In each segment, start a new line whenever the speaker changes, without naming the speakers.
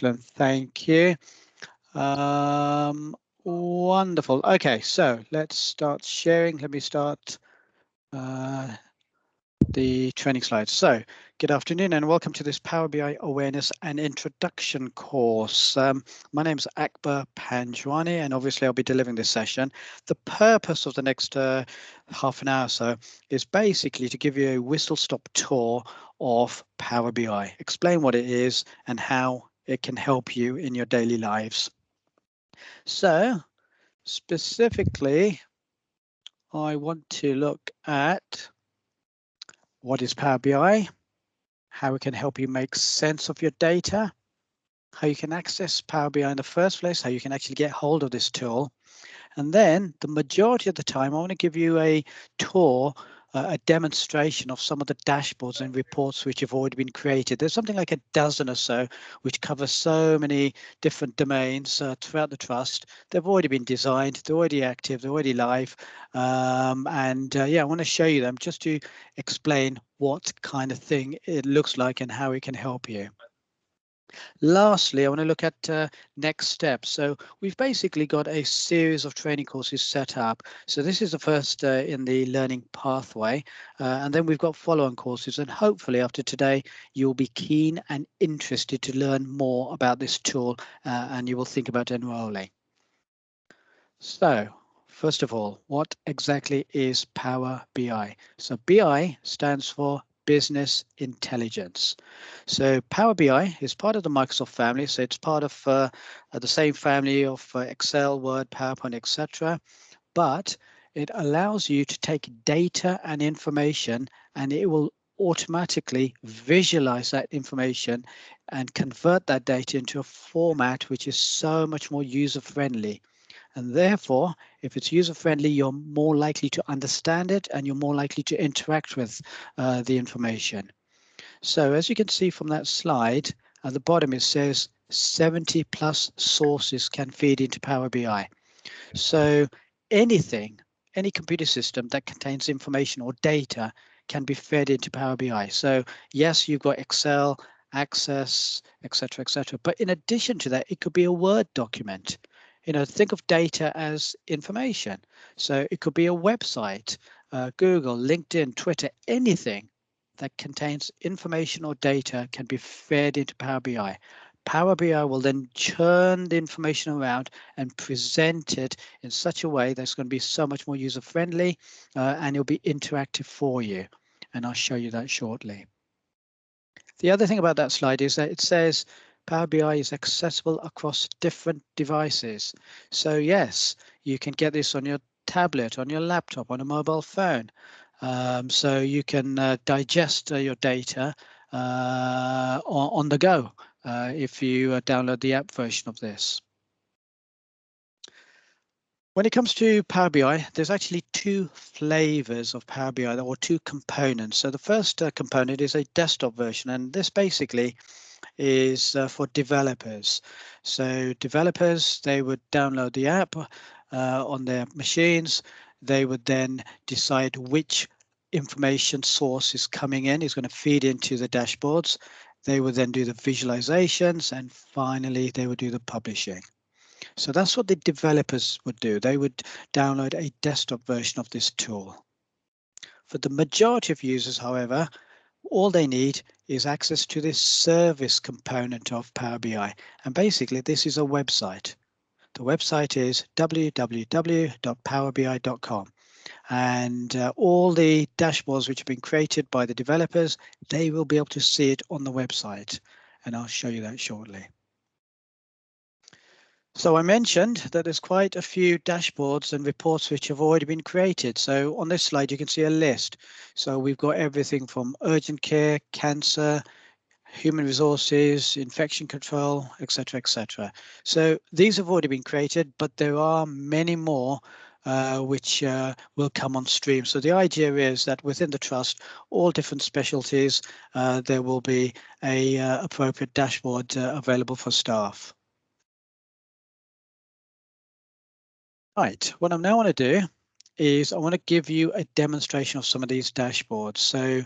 Excellent, thank you. Wonderful. Okay, so let's start sharing. Let me start the training slides. So, good afternoon and welcome to this Power BI Awareness and Introduction course. My name is Akbar Panjwani and obviously I'll be delivering this session. The purpose of the next half an hour or so is basically to give you a whistle-stop tour of Power BI, explain what it is and how it can help you in your daily lives. So, specifically, I want to look at what is Power BI, how it can help you make sense of your data, how you can access Power BI in the first place, how you can actually get hold of this tool. And then the majority of the time, I want to give you a tour, a demonstration of some of the dashboards and reports which have already been created. There's something like a dozen or so, which cover so many different domains throughout the trust. They've already been designed, they're already active, they're already live. Yeah, I want to show you them just to explain what kind of thing it looks like and how it can help you. Lastly, I want to look at next steps. So we've basically got a series of training courses set up. So this is the first in the learning pathway, and then we've got follow-on courses. And hopefully after today, you'll be keen and interested to learn more about this tool and you will think about enrolling. So first of all, what exactly is Power BI? So BI stands for Business Intelligence. So Power BI is part of the Microsoft family. So it's part of the same family of Excel, Word, PowerPoint, etc. But it allows you to take data and information and it will automatically visualize that information and convert that data into a format which is so much more user-friendly. And therefore, if it's user-friendly, you're more likely to understand it and you're more likely to interact with the information. So as you can see from that slide, at the bottom it says 70 plus sources can feed into Power BI. So anything, any computer system that contains information or data can be fed into Power BI. So yes, you've got Excel, Access, etc., etc. But in addition to that, it could be a Word document. You know, think of data as information. So it could be a website, Google, LinkedIn, Twitter, anything that contains information or data can be fed into Power BI. Power BI will then churn the information around and present it in such a way that's going to be so much more user-friendly and it'll be interactive for you. And I'll show you that shortly. The other thing about that slide is that it says Power BI is accessible across different devices. So yes, you can get this on your tablet, on your laptop, on a mobile phone. So you can digest your data on the go if you download the app version of this. When it comes to Power BI, there's actually two flavors of Power BI or two components. So the first component is a desktop version, and this basically is for developers. So developers, they would download the app on their machines. They would then decide which information source is coming in, is going to feed into the dashboards. They would then do the visualizations, and finally they would do the publishing. So that's what the developers would do. They would download a desktop version of this tool. For the majority of users, however, all they need is access to this service component of Power BI. And basically, this is a website. The website is www.powerbi.com. And all the dashboards which have been created by the developers, they will be able to see it on the website. And I'll show you that shortly. So I mentioned that there's quite a few dashboards and reports which have already been created. So on this slide, you can see a list. So we've got everything from urgent care, cancer, human resources, infection control, etc., etc. So these have already been created, but there are many more which will come on stream. So the idea is that within the trust, all different specialties, there will be a appropriate dashboard available for staff. Right, what I now want to do is I want to give you a demonstration of some of these dashboards. So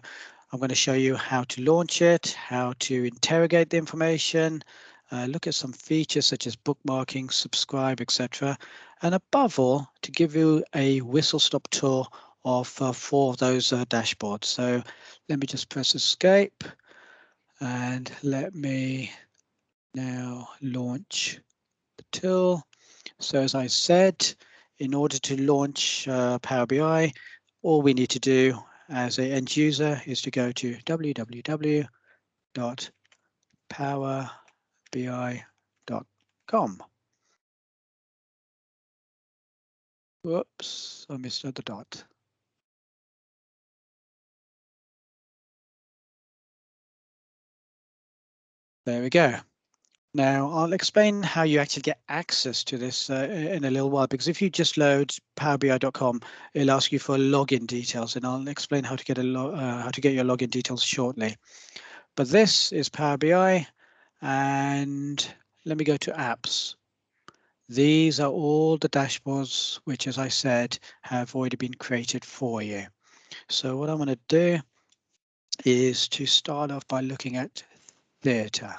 I'm going to show you how to launch it, how to interrogate the information, look at some features such as bookmarking, subscribe, etc. And above all, to give you a whistle-stop tour of 4 of those dashboards. So let me just press escape and let me now launch the tool. So as I said, in order to launch Power BI, all we need to do as an end user is to go to www.powerbi.com. Whoops, I missed the dot. There we go. Now I'll explain how you actually get access to this in a little while, because if you just load powerbi.com, it'll ask you for login details, and I'll explain how to get how to get your login details shortly. But this is Power BI, and let me go to apps. These are all the dashboards which, as I said, have already been created for you. So what I'm going to do is to start off by looking at Theatre.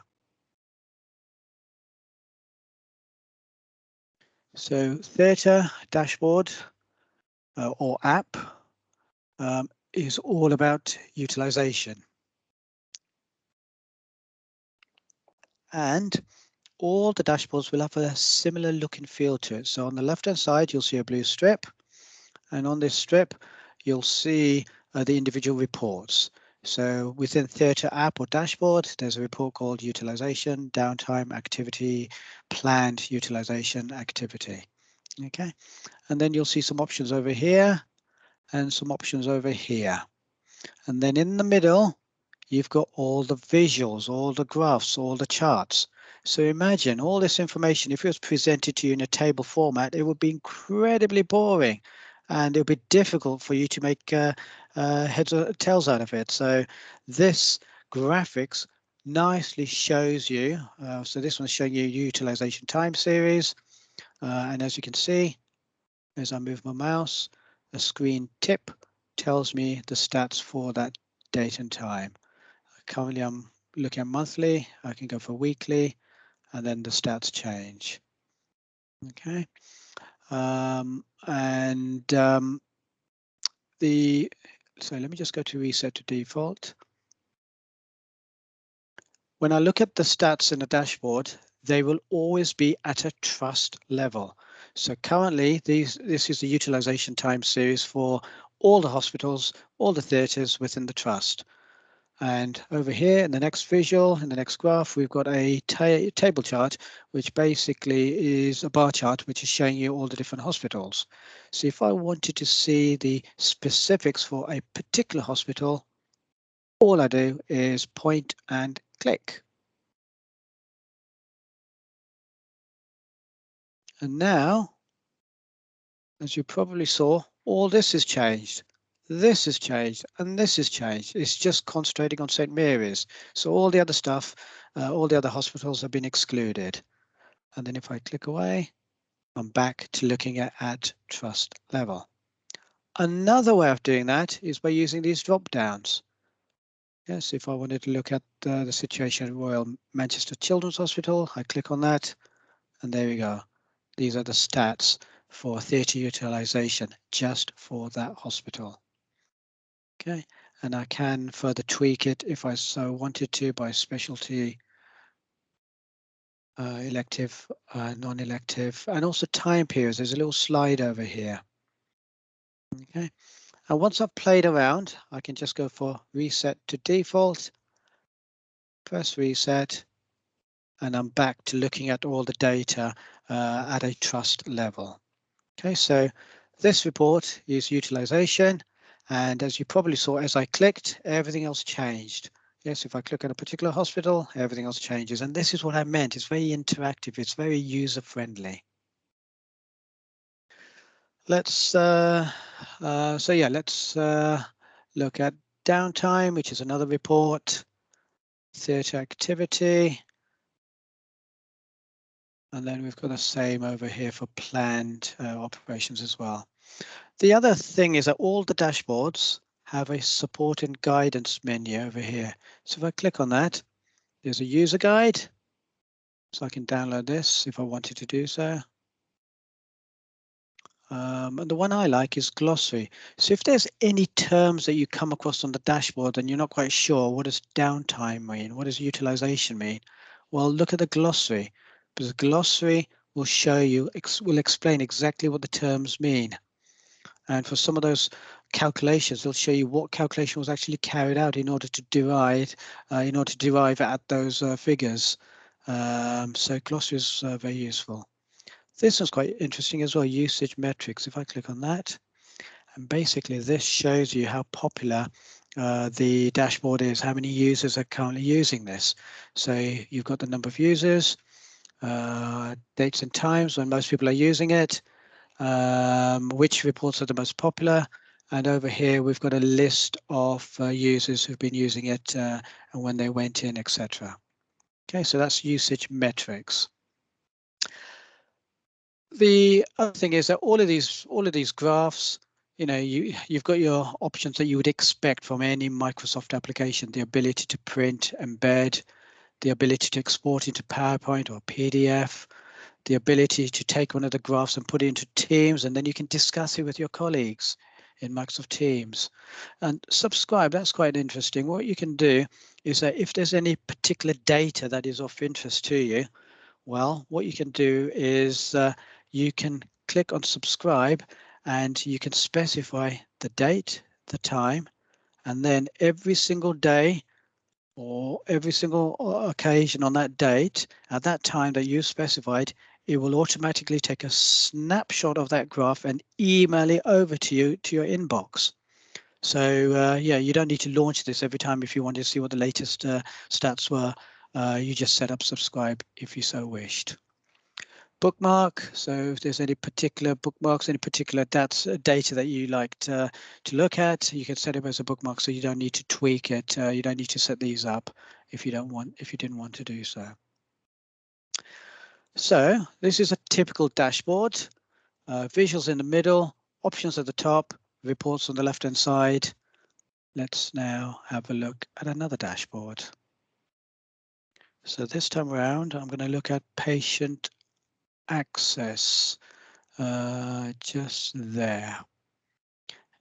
So Theatre dashboard or app is all about utilization. And all the dashboards will have a similar look and feel to it. So on the left-hand side, you'll see a blue strip. And on this strip, you'll see the individual reports. So within Theatre app or dashboard, there's a report called utilization, downtime, activity, planned utilization, activity. Okay, and then you'll see some options over here and some options over here. And then in the middle, you've got all the visuals, all the graphs, all the charts. So imagine all this information, if it was presented to you in a table format, it would be incredibly boring and it would be difficult for you to make heads or tails out of it. So this graphics nicely shows you, so this one's showing you utilization time series. And as you can see, as I move my mouse, a screen tip tells me the stats for that date and time. Currently, I'm looking at monthly. I can go for weekly, and then the stats change. Okay, so let me just go to reset to default. When I look at the stats in the dashboard, they will always be at a trust level. So currently, this is the utilization time series for all the hospitals, all the theatres within the trust. And over here in the next visual, in the next graph, we've got a table chart, which basically is a bar chart, which is showing you all the different hospitals. So if I wanted to see the specifics for a particular hospital, all I do is point and click. And now, as you probably saw, all this has changed. This has changed and this has changed. It's just concentrating on St. Mary's. So all the other stuff, all the other hospitals have been excluded. And then if I click away, I'm back to looking at trust level. Another way of doing that is by using these drop downs. Yes, if I wanted to look at the situation at Royal Manchester Children's Hospital, I click on that and there we go. These are the stats for theatre utilization just for that hospital. Okay, and I can further tweak it if I so wanted to by specialty, elective, non-elective, and also time periods. There's a little slide over here. Okay, and once I've played around, I can just go for reset to default, press reset, and I'm back to looking at all the data at a trust level. Okay, so this report is utilization, and as you probably saw, as I clicked, everything else changed. Yes, if I click on a particular hospital, everything else changes, and this is what I meant. It's very interactive. It's very user-friendly. Let's let's look at downtime, which is another report, theatre activity, and then we've got the same over here for planned operations as well. The other thing is that all the dashboards have a support and guidance menu over here. So if I click on that, there's a user guide. So I can download this if I wanted to do so. And the one I like is glossary. So if there's any terms that you come across on the dashboard and you're not quite sure, what does downtime mean? What does utilization mean? Well, look at the glossary, because the glossary will show you, will explain exactly what the terms mean. And for some of those calculations, they'll show you what calculation was actually carried out in order to derive, at those figures. So glossary is very useful. This one's quite interesting as well, usage metrics. If I click on that, and basically this shows you how popular the dashboard is, how many users are currently using this. So you've got the number of users, dates and times when most people are using it, which reports are the most popular, and over here we've got a list of users who've been using it and when they went in, etc. Okay, so that's usage metrics. The other thing is that all of these graphs, you know, you've got your options that you would expect from any Microsoft application: the ability to print, embed, the ability to export into PowerPoint or PDF, the ability to take one of the graphs and put it into Teams, and then you can discuss it with your colleagues in Microsoft Teams. And subscribe, that's quite interesting. What you can do is that if there's any particular data that is of interest to you, well, what you can do is you can click on subscribe and you can specify the date, the time, and then every single day or every single occasion on that date at that time that you specified, it will automatically take a snapshot of that graph and email it over to you to your inbox. So yeah, you don't need to launch this every time if you want to see what the latest stats were. You just set up subscribe if you so wished. Bookmark, so if there's any particular bookmarks, any particular data that you like to look at, you can set it as a bookmark, so you don't need to tweak it. You don't need to set these up if you didn't want to do so. So this is a typical dashboard. Visuals in the middle, options at the top, reports on the left-hand side. Let's now have a look at another dashboard. So this time around, I'm going to look at patient access. Just there.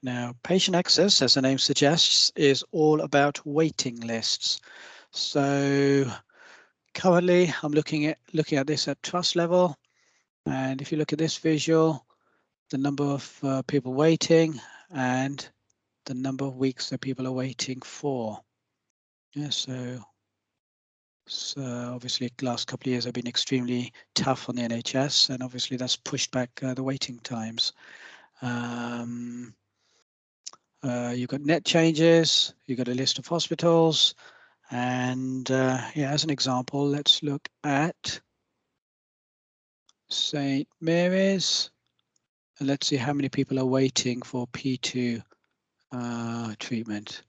Now, patient access, as the name suggests, is all about waiting lists. So currently, I'm looking at this at trust level, and if you look at this visual, the number of people waiting and the number of weeks that people are waiting for. Yeah, so obviously, the last couple of years have been extremely tough on the NHS, and obviously that's pushed back the waiting times. You've got net changes, you've got a list of hospitals, and yeah, as an example, let's look at St. Mary's, and let's see how many people are waiting for P2 treatment.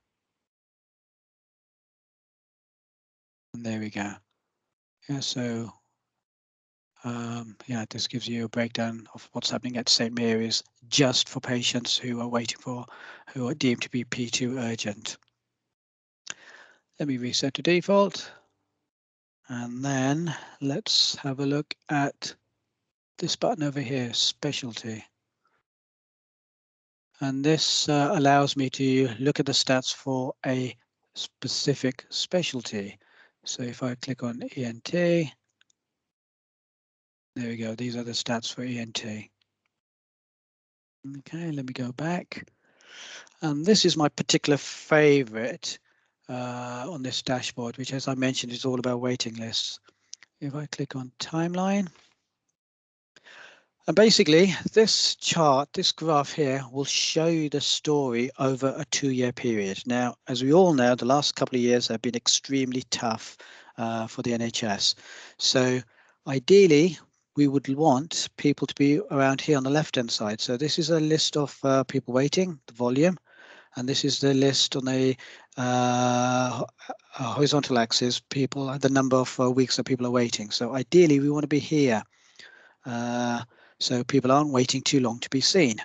And there we go. Yeah, so yeah, this gives you a breakdown of what's happening at St. Mary's just for patients who are waiting for, who are deemed to be P2 urgent. Let me reset to default. And then let's have a look at this button over here, specialty. And this allows me to look at the stats for a specific specialty. So if I click on ENT, there we go. These are the stats for ENT. Okay, let me go back. And this is my particular favorite on this dashboard, which, as I mentioned, is all about waiting lists. If I click on timeline, and basically this chart, this graph here, will show you the story over a 2-year period. Now, as we all know, the last couple of years have been extremely tough for the NHS. So ideally, we would want people to be around here on the left-hand side. So this is a list of people waiting, the volume, and this is the list on the horizontal axis, people, the number of weeks that people are waiting. So ideally, we want to be here. So people aren't waiting too long to be seen.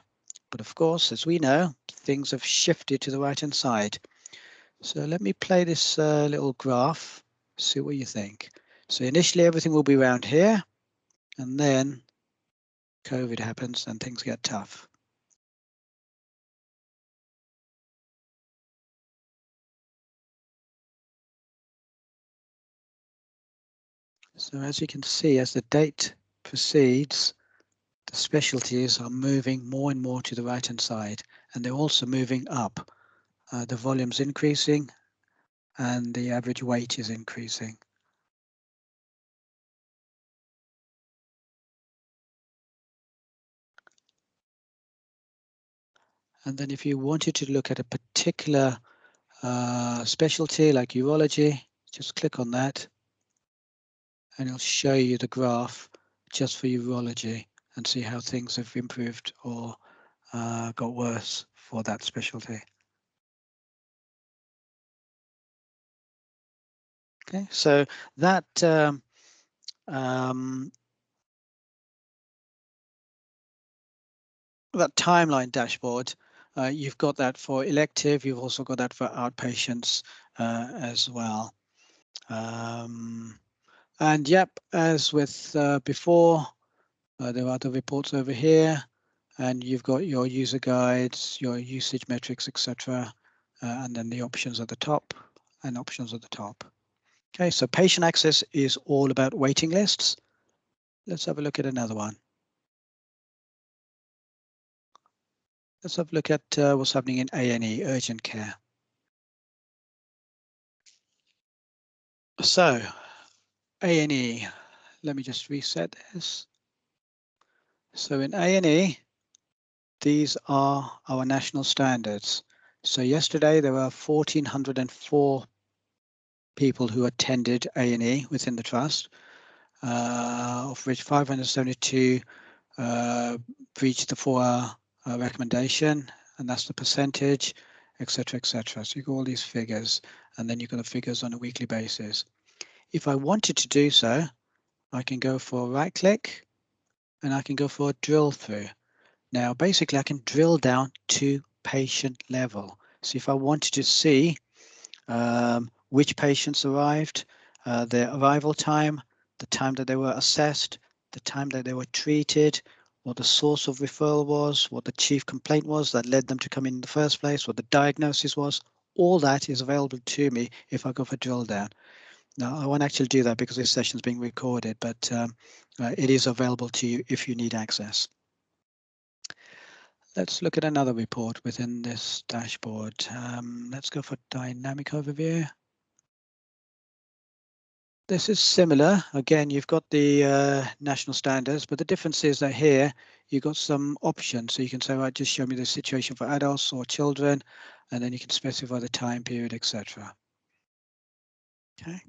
But of course, as we know, things have shifted to the right-hand side. So let me play this little graph, see what you think. So initially everything will be around here, and then COVID happens and things get tough. So as you can see, as the date proceeds, the specialties are moving more and more to the right-hand side, and they're also moving up. The volume's increasing and the average weight is increasing. And then if you wanted to look at a particular specialty like urology, just click on that and it'll show you the graph just for urology and see how things have improved or got worse for that specialty. Okay, so that that timeline dashboard, you've got that for elective, you've also got that for outpatients as well. And yep, as with before, there are other reports over here, and you've got your user guides, your usage metrics, etc. And then the options at the top and options at the top. Okay, so patient access is all about waiting lists. Let's have a look at another one. Let's have a look at what's happening in A&E, urgent care. So A&E, let me just reset this. So in A&E, these are our national standards. So yesterday there were 1,404 people who attended A&E within the trust, of which 572 breached the 4-hour recommendation, and that's the percentage, etc., etc. So you got all these figures, and then you've got the figures on a weekly basis. If I wanted to do so, I can go for a right click, and I can go for a drill through. Now, basically, I can drill down to patient level. So if I wanted to see which patients arrived, their arrival time, the time that they were assessed, the time that they were treated, what the source of referral was, what the chief complaint was that led them to come in the first place, what the diagnosis was, all that is available to me if I go for drill down. Now, I won't actually do that because this session is being recorded, but it is available to you if you need access. Let's look at another report within this dashboard. Let's go for dynamic overview. This is similar. Again, you've got the national standards, but the difference is that here you've got some options. So you can say, right, just show me the situation for adults or children, and then you can specify the time period, etc. Okay.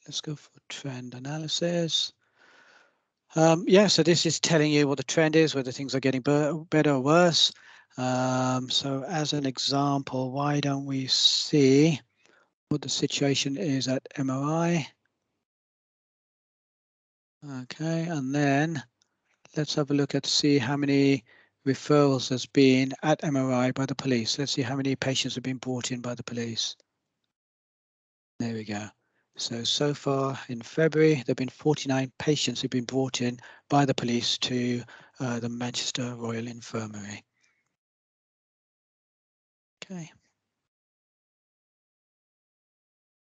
Let's go for trend analysis. Yeah, so this is telling you what the trend is, whether things are getting better or worse. So as an example, why don't we see what the situation is at MRI? Okay, and then let's have a look at see how many referrals there's been at MRI by the police. Let's see how many patients have been brought in by the police. There we go. So far in February, there have been 49 patients who've been brought in by the police to the Manchester Royal Infirmary. Okay.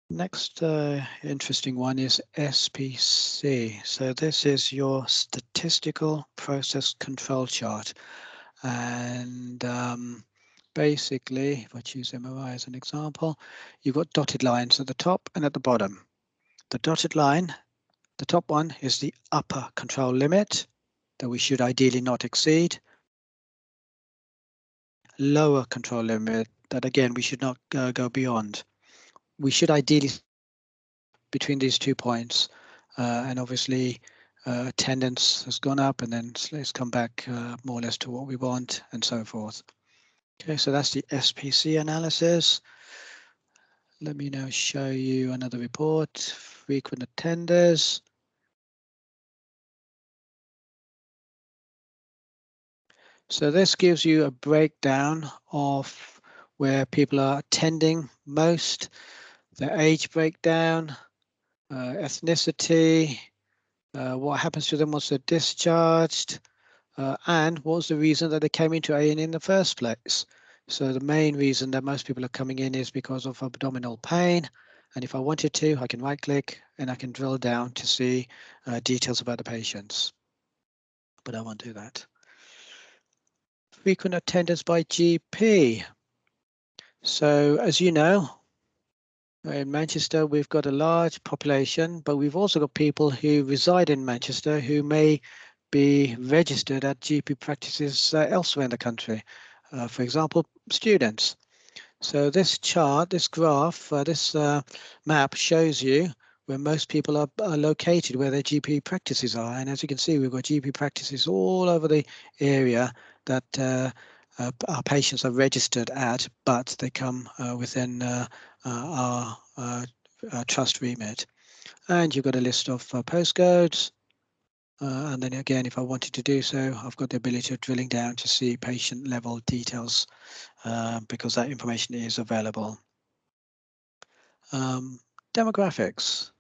Next interesting one is SPC. So this is your statistical process control chart. And basically, if I choose MRI as an example, you've got dotted lines at the top and at the bottom. The dotted line, the top one is the upper control limit that we should ideally not exceed. Lower control limit that again we should not go beyond. We should ideally between these 2 points, and obviously attendance has gone up, and then let's come back more or less to what we want and so forth. Okay, so that's the SPC analysis. Let me now show you another report, frequent attenders. So this gives you a breakdown of where people are attending most, their age breakdown, ethnicity, what happens to them once they're discharged, and what was the reason that they came into A&E in the first place. So the main reason that most people are coming in is because of abdominal pain. And if I wanted to, I can right click and I can drill down to see details about the patients. But I won't do that. Frequent attendance by GP. So as you know, in Manchester, we've got a large population, but we've also got people who reside in Manchester who may be registered at GP practices elsewhere in the country. For example, students. So this chart, this graph, this map shows you where most people are located, where their GP practices are. And as you can see, we've got GP practices all over the area that our patients are registered at, but they come within our trust remit. And you've got a list of postcodes. And then again, if I wanted to do so, I've got the ability of drilling down to see patient level details because that information is available. Demographics.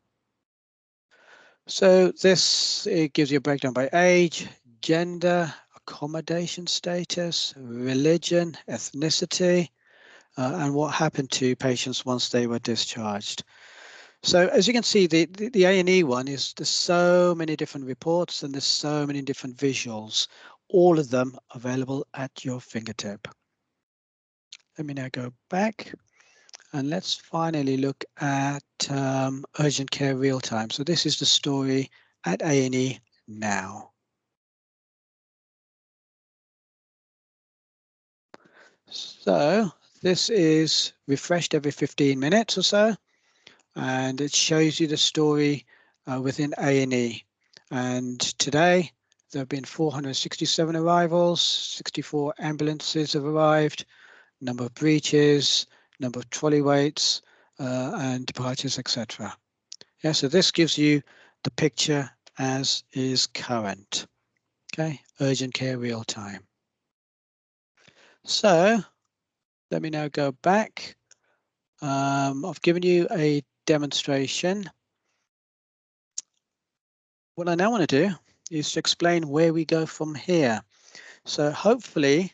So this, it gives you a breakdown by age, gender, accommodation status, religion, ethnicity, and what happened to patients once they were discharged. So as you can see, the A&E one is, there's so many different reports and there's so many different visuals, all of them available at your fingertip. Let me now go back and let's finally look at urgent care real time. So this is the story at A&E now. So this is refreshed every 15 minutes or so, and it shows you the story within A&E. And today there have been 467 arrivals, 64 ambulances have arrived, number of breaches, number of trolley weights, and departures, etc. Yeah, so this gives you the picture as is current. Okay, urgent care real time. So let me now go back. I've given you a demonstration. What I now want to do is to explain where we go from here. So hopefully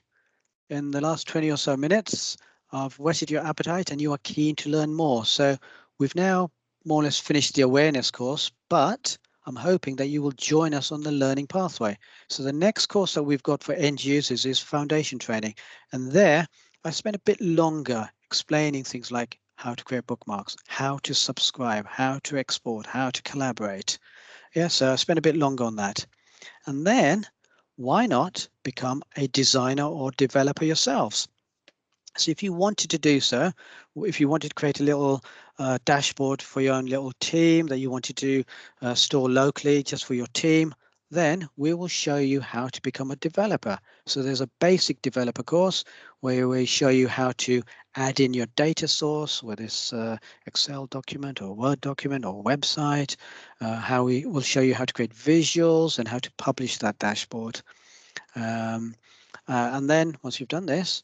in the last 20 or so minutes, I've whetted your appetite and you are keen to learn more. So we've now more or less finished the awareness course, but I'm hoping that you will join us on the learning pathway. So the next course that we've got for end users is foundation training. And there I spent a bit longer explaining things like how to create bookmarks, how to subscribe, how to export, how to collaborate. Yeah, so I spent a bit longer on that. And then why not become a designer or developer yourselves? So if you wanted to do so, if you wanted to create a little dashboard for your own little team that you wanted to store locally just for your team, then we will show you how to become a developer. So there's a basic developer course where we show you how to add in your data source, whether it's Excel document or Word document or website, how we will show you how to create visuals and how to publish that dashboard. And then once you've done this,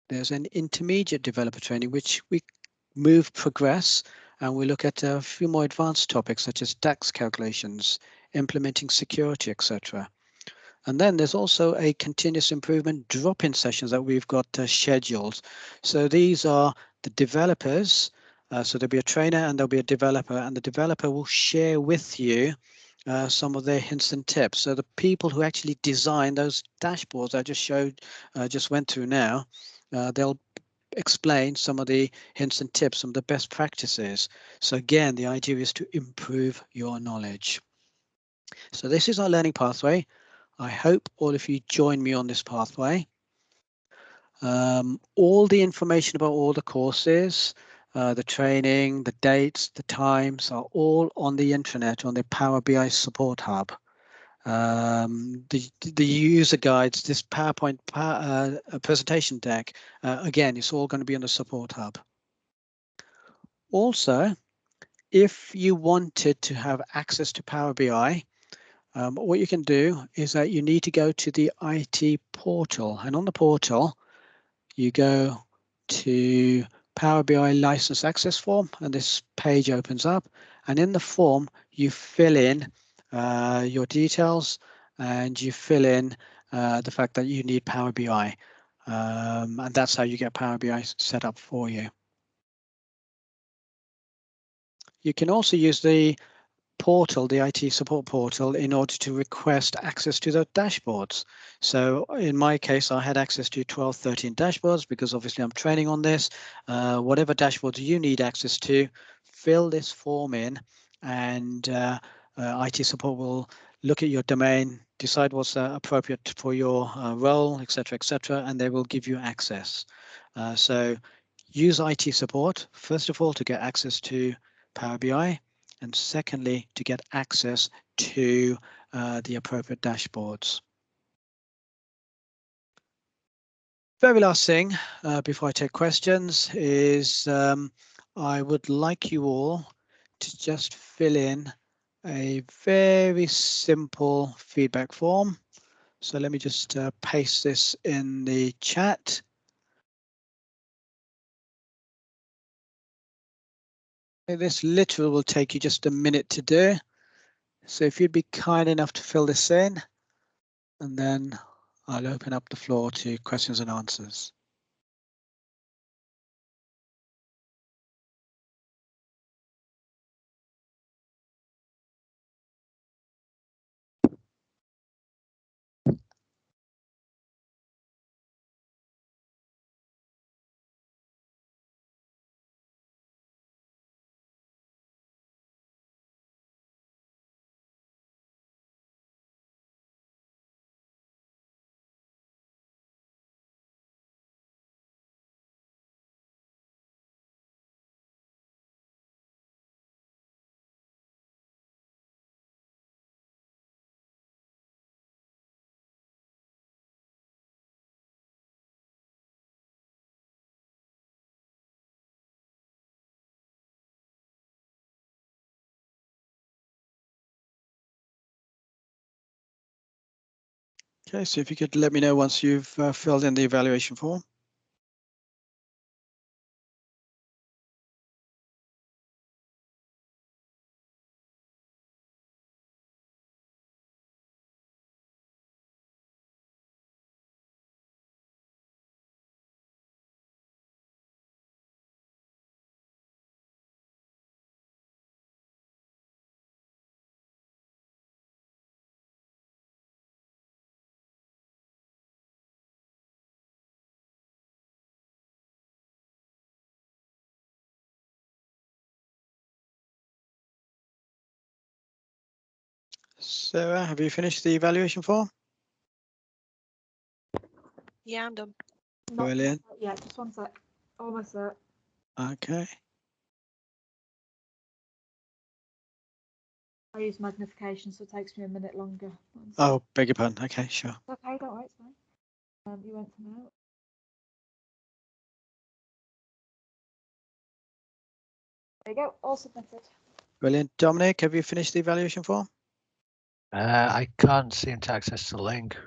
there's an intermediate developer training, which we progress, and we look at a few more advanced topics such as DAX calculations, implementing security, etc. And then there's also a continuous improvement drop-in sessions that we've got scheduled. So these are the developers. So there'll be a trainer and there'll be a developer, and the developer will share with you some of their hints and tips. So the people who actually design those dashboards I just showed, just went through now, they'll explain some of the hints and tips, some of the best practices. So again, the idea is to improve your knowledge. So this is our learning pathway. I hope all of you join me on this pathway. All the information about all the courses, the training, the dates, the times are all on the intranet, on the Power BI support hub. The user guides, this PowerPoint presentation deck, again, it's all going to be on the support hub. Also, if you wanted to have access to Power BI, what you can do is that you need to go to the IT portal, and on the portal, you go to Power BI license access form, and this page opens up, And in the form, you fill in your details and you fill in the fact that you need Power BI. And that's how you get Power BI set up for you. You can also use the portal, the IT support portal, in order to request access to the dashboards. So in my case, I had access to 12, 13 dashboards because obviously I'm training on this. Whatever dashboards you need access to, fill this form in and IT support will look at your domain, decide what's appropriate for your role, etc., and they will give you access. So use IT support, first of all, to get access to Power BI, and secondly, to get access to the appropriate dashboards. Very last thing before I take questions is I would like you all to just fill in a very simple feedback form. So let me just paste this in the chat. This literally will take you just a minute to do. So if you'd be kind enough to fill this in, and then I'll open up the floor to questions and answers. Okay, so if you could let me know once you've filled in the evaluation form. Sarah, have you finished the evaluation form?
Yeah, I'm done.
Brilliant.
Yeah, just one sec. Almost there.
Okay.
I use magnification, so it takes me a minute longer.
Oh, beg your pardon. Okay, sure.
Okay, don't worry, it's fine. You went to now. There you go, all submitted.
Brilliant. Dominic, have you finished the evaluation form?
I can't seem to access the link.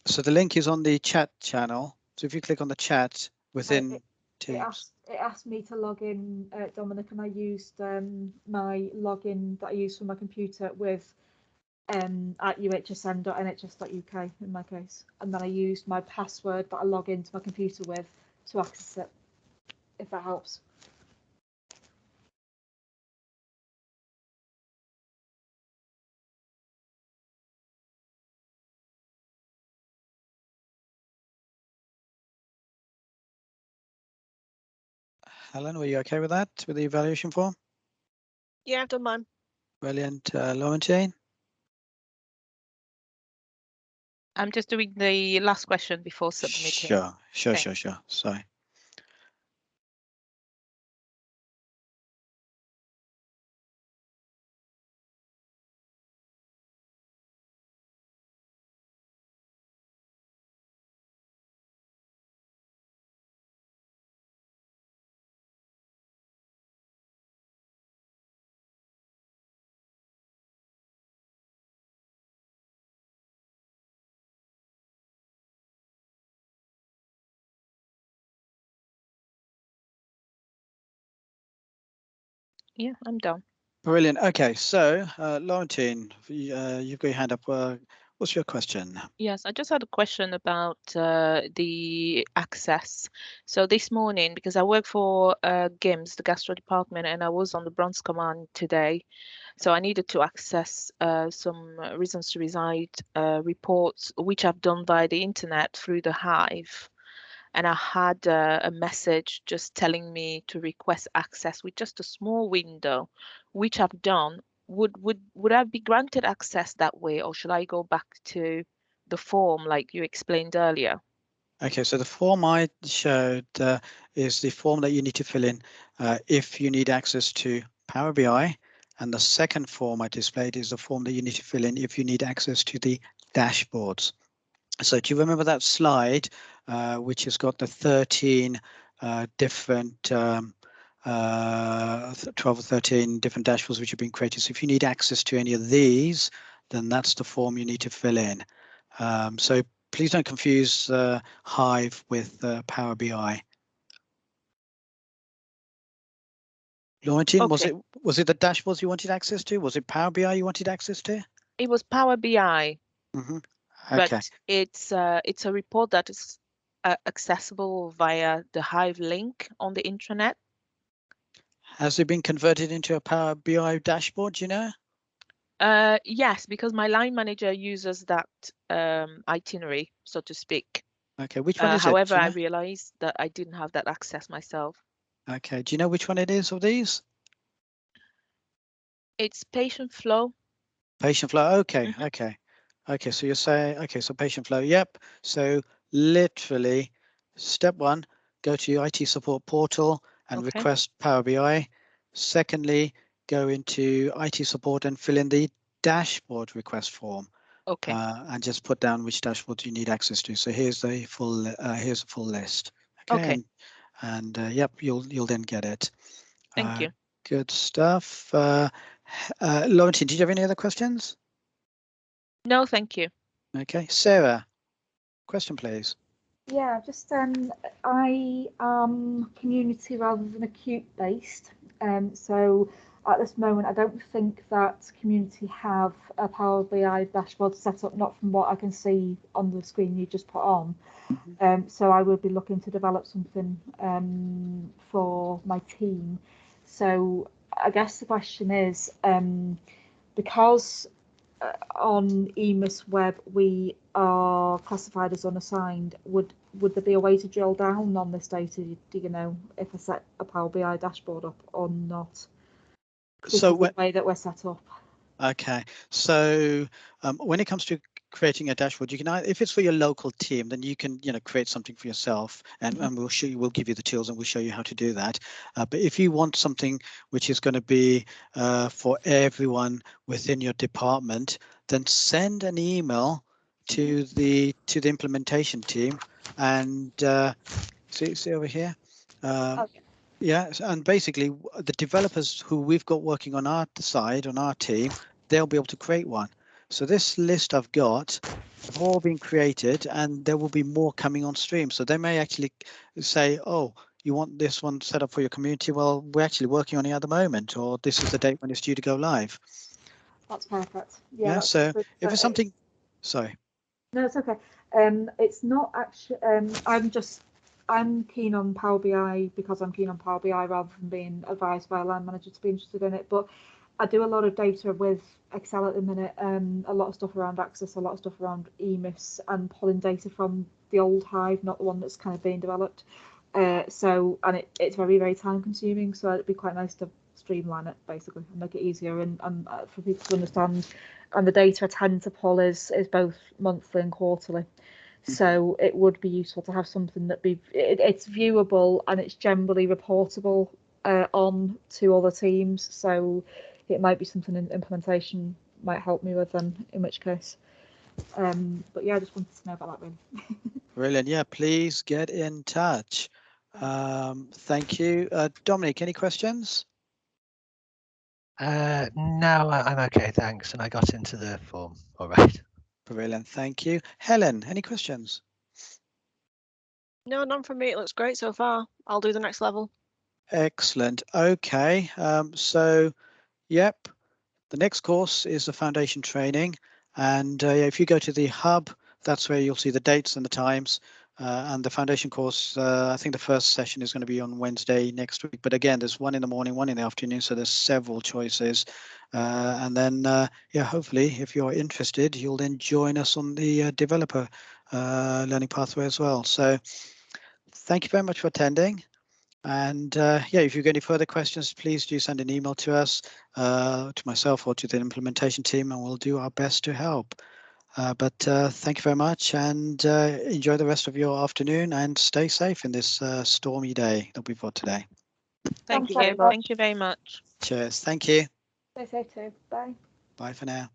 So the link is on the chat channel. So if you click on the chat within Teams.
It asked me to log in, Dominic, and I used my login that I use for my computer with at uhsn.nhs.uk in my case, and then I used my password that I log into my computer with to access it, if that helps.
Helen, were you okay with that, with the evaluation form?
Yeah, I've done mine.
Brilliant. Laurentine?
I'm just doing the last question before submitting.
Sure.
Okay.
Sure. Sorry.
Yeah, I'm done.
Brilliant. Okay, so Laurentine, you've got your hand up. What's your question?
Yes, I just had a question about the access. So this morning, because I work for GIMS, the gastro department, and I was on the Bronze Command today, so I needed to access some reasons to reside reports, which I've done via the internet through the Hive. And I had a message just telling me to request access with just a small window, which I've done. Would I be granted access that way, or should I go back to the form like you explained earlier?
Okay, so the form I showed is the form that you need to fill in if you need access to Power BI, and the second form I displayed is the form that you need to fill in if you need access to the dashboards. So do you remember that slide which has got the 13 different 12 or 13 different dashboards which have been created? So if you need access to any of these, then that's the form you need to fill in. So please don't confuse Hive with Power BI. Laurentine,
Okay.
was it the dashboards you wanted access to? Was it Power BI you wanted access to?
It was Power BI,
Okay.
but it's a report that is accessible via the Hive link on the intranet.
Has it been converted into a Power BI dashboard, do you know?
Yes, because my line manager uses that itinerary, so to speak.
Okay, which one is it?
However,
Do you
I
know?
realized that I didn't have that access myself.
Okay, do you know which one it is of these?
It's patient flow.
Patient flow. Okay,
Mhm.
okay. So you're saying, okay, so patient flow. Yep. So literally, step one, go to your IT support portal and
Okay.
request Power BI. Secondly, go into IT support and fill in the dashboard request form.
Okay.
And just put down which dashboards you need access to. So here's the full list.
Okay.
And yep, you'll then get it.
Thank you.
Good stuff. Laurentine, did you have any other questions?
No, thank you.
Okay, Sarah, question please.
Yeah, just I am community rather than acute based. So at this moment, I don't think that community have a Power BI dashboard set up, not from what I can see on the screen you just put on. So I will be looking to develop something for my team. So I guess the question is, because on EMIS Web we are classified as unassigned, would there be a way to drill down on this data? Do you know if I set a Power BI dashboard up or not?
So
the way that we're set up.
Okay, so when it comes to creating a dashboard, you can, if it's for your local team, then you can, create something for yourself, and we'll give you the tools and we'll show you how to do that. But if you want something which is going to be for everyone within your department, then send an email to the implementation team, and see over here.
Okay.
Yeah, and basically the developers who we've got working on our side, on our team, they'll be able to create one. So this list I've got have all been created, and there will be more coming on stream. So they may actually say, oh, you want this one set up for your community? Well, we're actually working on it at the moment, or this is the date when it's due to go live.
That's perfect.
Yeah,
That's
so if it's something, sorry.
No, it's okay. It's not actually. I'm keen on Power BI because I'm keen on Power BI rather than being advised by a line manager to be interested in it. But I do a lot of data with Excel at the minute. A lot of stuff around Access, a lot of stuff around EMIS, and pulling data from the old Hive, not the one that's kind of being developed. And it's very, very time consuming. So it'd be quite nice to streamline it basically and make it easier and for people to understand. And the data I tend to pull is both monthly and quarterly. So it would be useful to have something that it's viewable and it's generally reportable on to other teams. So it might be something in implementation might help me with them, in which case. But yeah, I just wanted to know about that really.
Brilliant. Yeah, please get in touch. Thank you. Dominic, any questions?
No, I'm okay, thanks. And I got into the form. All right.
Brilliant. Thank you. Helen, any questions?
No, none from me. It looks great so far. I'll do the next level.
Excellent. Okay. So Yep. The next course is the foundation training. And if you go to the hub, that's where you'll see the dates and the times. And the foundation course, I think the first session is going to be on Wednesday next week. But again, there's one in the morning, one in the afternoon. So there's several choices. And then, hopefully, if you're interested, you'll then join us on the developer learning pathway as well. So thank you very much for attending. And if you've got any further questions, please do send an email to us, to myself or to the implementation team, and we'll do our best to help. But thank you very much, and enjoy the rest of your afternoon, and stay safe in this stormy day that we've got today.
Thank you
very
very much.
Cheers. Thank you.
Stay safe too. Bye.
Bye for now.